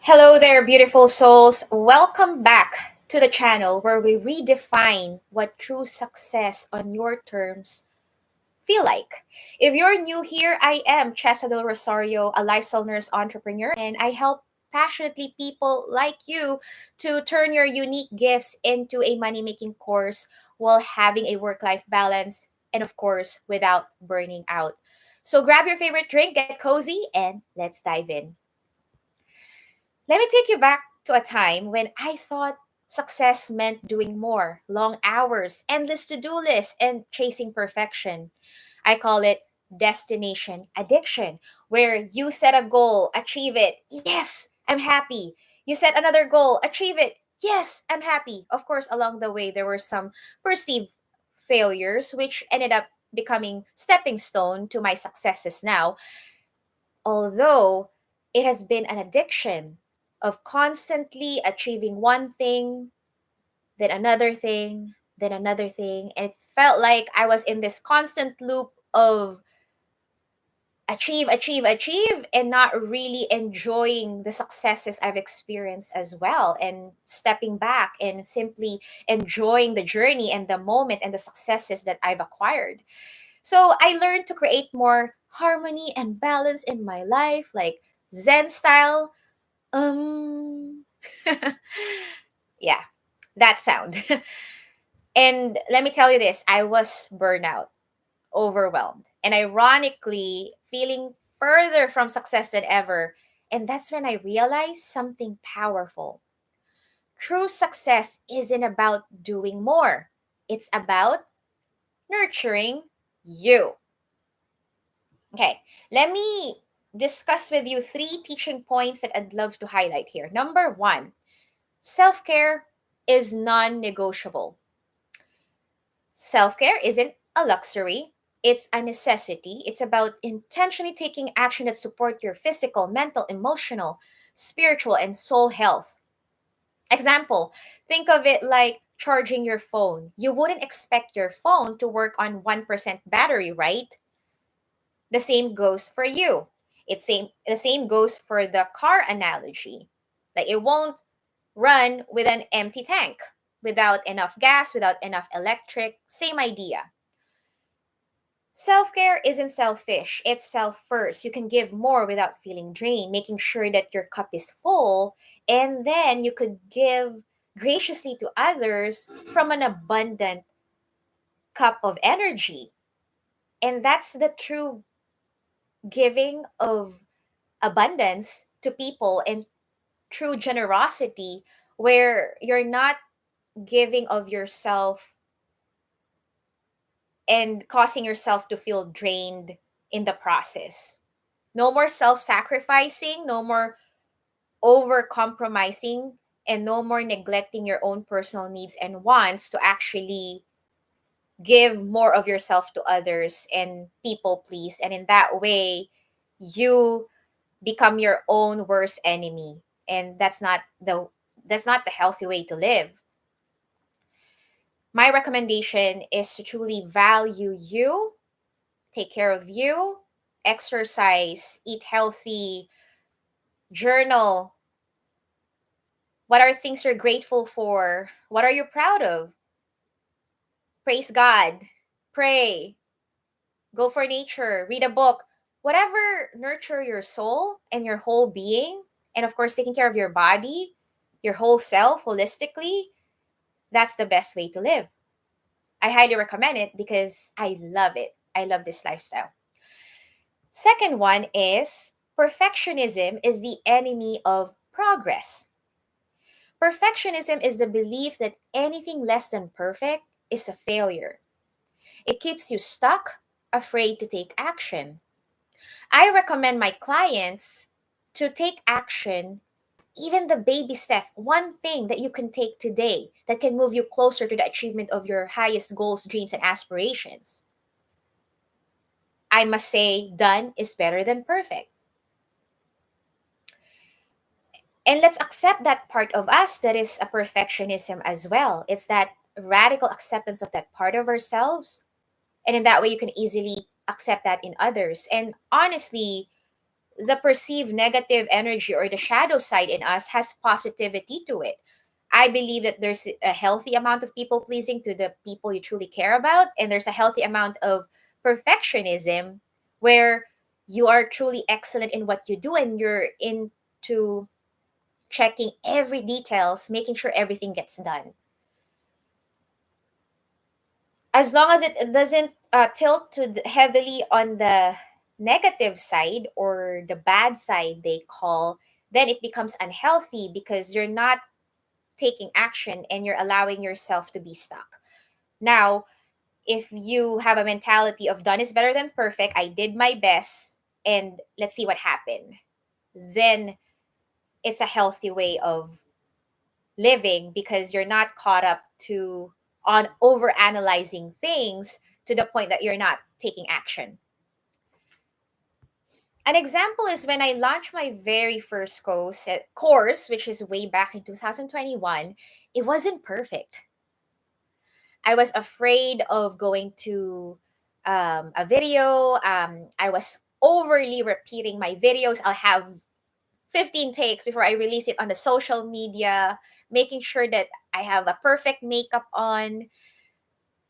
Hello there, beautiful souls. Welcome back to the channel where we redefine what true success on your terms feel like. If you're new here, I am Chesa Del Rosario, a lifestyle nurse entrepreneur, and I help passionately people like you to turn your unique gifts into a money-making course while having a work-life balance and of course without burning out. So grab your favorite drink, get cozy, and let's dive in. Let me take you back to a time when I thought success meant doing more, long hours, endless to do lists, and chasing perfection. I call it destination addiction, where you set a goal, achieve it. Yes, I'm happy. You set another goal, achieve it. Yes, I'm happy. Of course, along the way, there were some perceived failures, which ended up becoming stepping stone to my successes now, although it has been an addiction of constantly achieving one thing, then another thing, then another thing. And it felt like I was in this constant loop of achieve, achieve, achieve, and not really enjoying the successes I've experienced as well. And stepping back and simply enjoying the journey and the moment and the successes that I've acquired. So I learned to create more harmony and balance in my life, like Zen style. Um, yeah, that sound. And let me tell you this, I was burnout, overwhelmed, and ironically feeling further from success than ever. And that's when I realized something powerful. True success isn't about doing more, it's about nurturing you. Okay, let me discuss with you three teaching points that I'd love to highlight here. Number one, self care is non negotiable. Self care isn't a luxury, it's a necessity. It's about intentionally taking action that support your physical, mental, emotional, spiritual, and soul health. Example, think of it like charging your phone. You wouldn't expect your phone to work on 1% battery, right? The same goes for you. The same goes for the car analogy. Like it won't run with an empty tank, without enough gas, without enough electric. Same idea. Self care isn't selfish, it's self first. You can give more without feeling drained, making sure that your cup is full, and then you could give graciously to others from an abundant cup of energy. And that's the true giving of abundance to people and true generosity, where you're not giving of yourself and causing yourself to feel drained in the process. No more self sacrificing, no more over compromising, and no more neglecting your own personal needs and wants to actually give more of yourself to others and people please. And in that way, you become your own worst enemy. And that's not the healthy way to live. My recommendation is to truly value you, take care of you, exercise, eat healthy, journal. What are things you're grateful for? What are you proud of? Praise God, pray, go for nature, read a book, whatever nurture your soul and your whole being. And of course, taking care of your body, your whole self holistically, that's the best way to live. I highly recommend it because I love it. I love this lifestyle. Second one is perfectionism is the enemy of progress. Perfectionism is the belief that anything less than perfect is a failure. It keeps you stuck, afraid to take action. I recommend my clients to take action, even the baby step, one thing that you can take today that can move you closer to the achievement of your highest goals, dreams, and aspirations. I must say, done is better than perfect. And let's accept that part of us that is a perfectionism as well. It's that radical acceptance of that part of ourselves. And in that way, you can easily accept that in others. And honestly, the perceived negative energy or the shadow side in us has positivity to it. I believe that there's a healthy amount of people pleasing to the people you truly care about, and there's a healthy amount of perfectionism where you are truly excellent in what you do and you're into checking every details, making sure everything gets done. As long as it doesn't tilt heavily on the negative side or the bad side they call, then it becomes unhealthy because you're not taking action and you're allowing yourself to be stuck. Now, if you have a mentality of done is better than perfect, I did my best and let's see what happened, then it's a healthy way of living because you're not caught up to on over analyzing things to the point that you're not taking action. An example is when I launched my very first course, which is way back in 2021. It wasn't perfect. I was afraid of going to a video. I was overly repeating my videos. I'll have 15 takes before I release it on the social media, making sure that I have a perfect makeup on,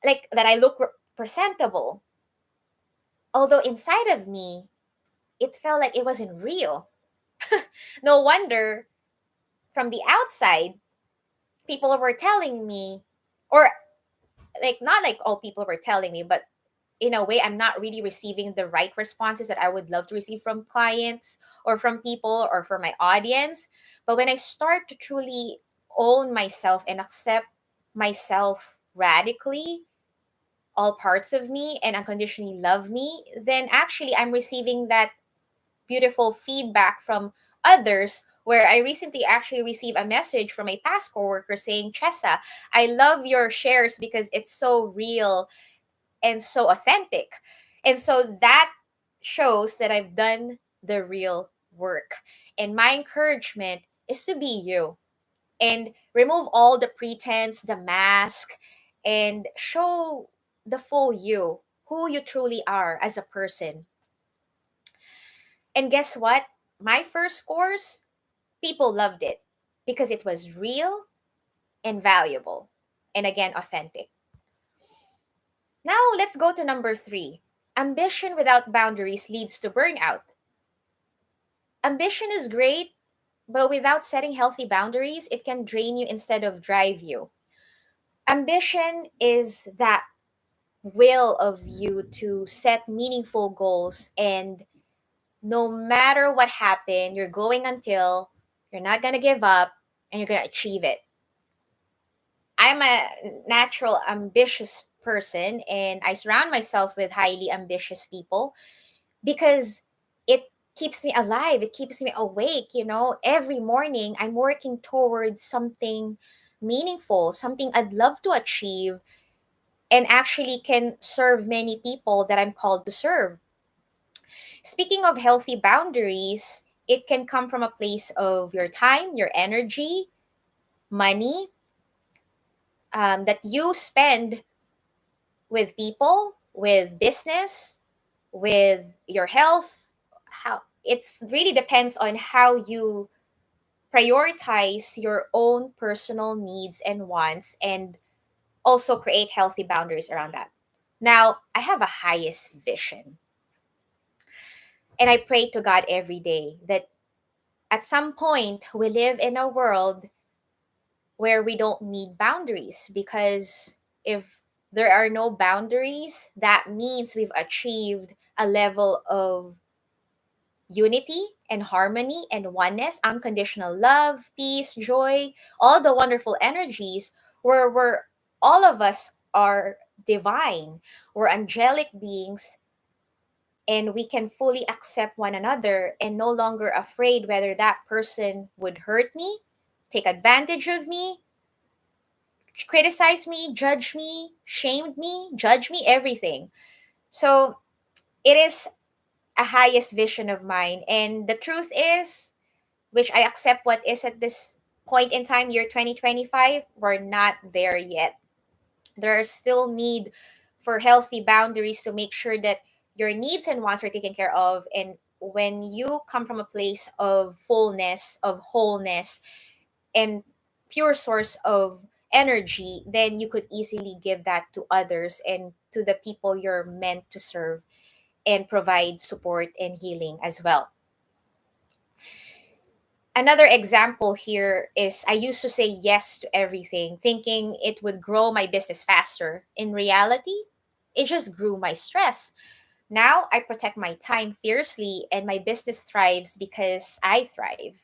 like that I look presentable. Although inside of me, it felt like it wasn't real. No wonder from the outside, people were telling me, or like not like all people were telling me, but in a way, I'm not really receiving the right responses that I would love to receive from clients or from people or from my audience. But when I start to truly own myself and accept myself radically, all parts of me, and unconditionally love me, then actually I'm receiving that beautiful feedback from others. Where I recently actually received a message from a past coworker saying, Chessa, I love your shares because it's so real and so authentic. And so that shows that I've done the real work. And my encouragement is to be you and remove all the pretense, the mask, and show the full you, who you truly are as a person. And guess what? My first course, people loved it because it was real and valuable. And again, authentic. Now let's go to number three. Ambition without boundaries leads to burnout. Ambition is great, but without setting healthy boundaries, it can drain you instead of drive you. Ambition is that will of you to set meaningful goals, and no matter what happened, you're going until you're not going to give up and you're going to achieve it. I'm a natural ambitious person and I surround myself with highly ambitious people because it keeps me alive. It keeps me awake. Every morning I'm working towards something meaningful, something I'd love to achieve, and actually can serve many people that I'm called to serve. Speaking of healthy boundaries, it can come from a place of your time, your energy, money that you spend with people, with business, with your health. How it's really depends on how you prioritize your own personal needs and wants, and also create healthy boundaries around that. Now, I have a highest vision, and I pray to God every day that at some point we live in a world where we don't need boundaries, because if there are no boundaries, that means we've achieved a level of unity and harmony and oneness, unconditional love, peace, joy, all the wonderful energies where all of us are divine, we're angelic beings, and we can fully accept one another and no longer afraid whether that person would hurt me, take advantage of me, criticize me, judge me, shamed me, judge me, everything. So it is a highest vision of mine. And the truth is, which I accept what is at this point in time, year 2025, we're not there yet. There is still need for healthy boundaries to make sure that your needs and wants are taken care of, and when you come from a place of fullness, of wholeness, and pure source of energy, then you could easily give that to others and to the people you're meant to serve and provide support and healing as well. Another example here is I used to say yes to everything, thinking it would grow my business faster. In reality, it just grew my stress. Now I protect my time fiercely and my business thrives because I thrive.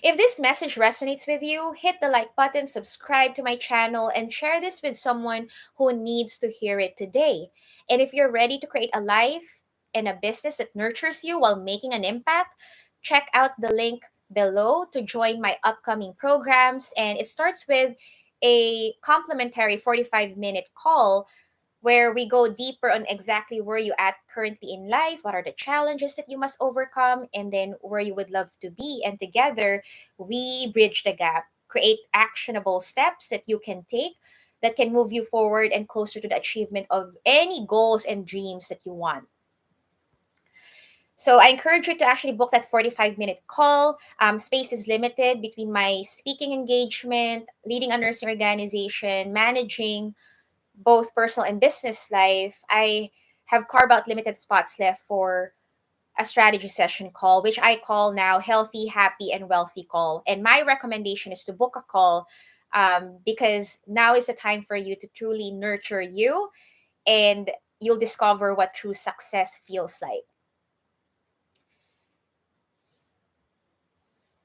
If this message resonates with you, hit the like button, subscribe to my channel, and share this with someone who needs to hear it today. And if you're ready to create a life and a business that nurtures you while making an impact, check out the link below to join my upcoming programs. And it starts with a complimentary 45-minute call where we go deeper on exactly where you at currently in life, what are the challenges that you must overcome, and then where you would love to be. And together, we bridge the gap, create actionable steps that you can take that can move you forward and closer to the achievement of any goals and dreams that you want. So I encourage you to actually book that 45-minute call. Space is limited between my speaking engagement, leading a nursing organization, managing both personal and business life. I have carved out limited spots left for a strategy session call, which I call now Healthy, Happy, and Wealthy Call. And my recommendation is to book a call because now is the time for you to truly nurture you and you'll discover what true success feels like.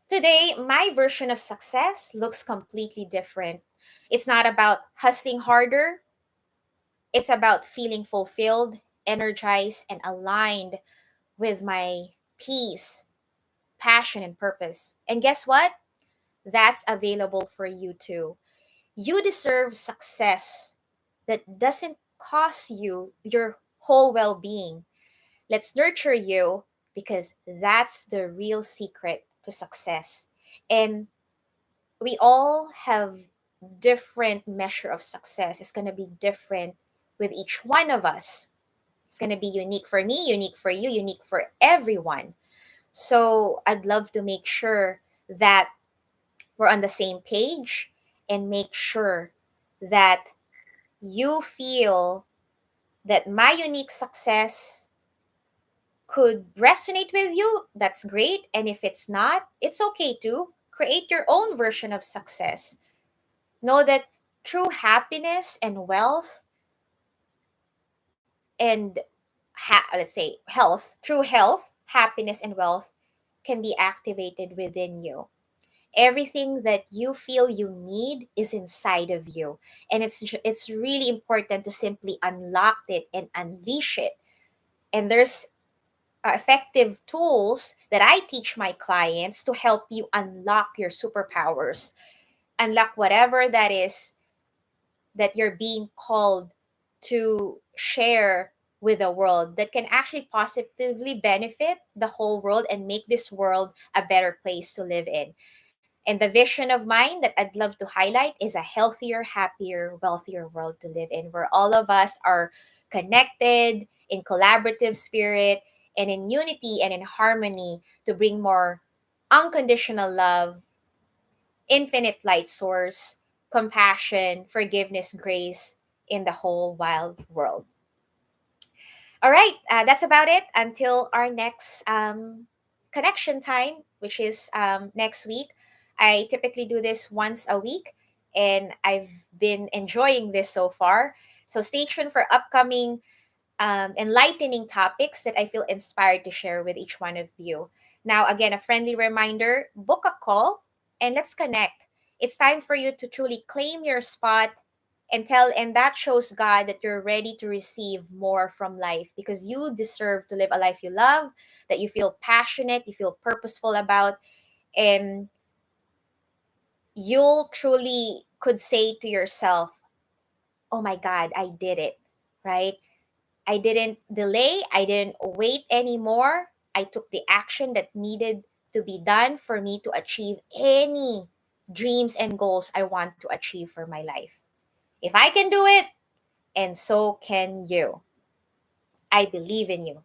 Today, my version of success looks completely different. It's not about hustling harder, it's about feeling fulfilled, energized, and aligned with my peace, passion, and purpose. And guess what? That's available for you too. You deserve success that doesn't cost you your whole well being. Let's nurture you because that's the real secret to success. And we all have different measure of success. It's going to be different with each one of us. It's going to be unique for me, unique for you, unique for everyone. So I'd love to make sure that we're on the same page and make sure that you feel that my unique success could resonate with you. That's great. And if it's not, it's okay to create your own version of success. Know that true happiness and wealth and let's say health, true health, happiness, and wealth can be activated within you. Everything that you feel you need is inside of you, and it's really important to simply unlock it and unleash it. And there's effective tools that I teach my clients to help you unlock your superpowers, unlock whatever that is that you're being called to share with the world that can actually positively benefit the whole world and make this world a better place to live in. And the vision of mine that I'd love to highlight is a healthier, happier, wealthier world to live in where all of us are connected in collaborative spirit and in unity and in harmony to bring more unconditional love, infinite light source, compassion, forgiveness, grace in the whole wild world. All right, that's about it until our next connection time, which is next week. I typically do this once a week, and I've been enjoying this so far. So stay tuned for upcoming enlightening topics that I feel inspired to share with each one of you. Now, again, a friendly reminder, book a call and let's connect. It's time for you to truly claim your spot and that shows God that you're ready to receive more from life because you deserve to live a life you love, that you feel passionate, you feel purposeful about, and you'll truly could say to yourself, oh my God, I did it, right? I didn't delay, I didn't wait anymore. I took the action that needed to be done for me to achieve any dreams and goals I want to achieve for my life. If I can do it, and so can you. I believe in you.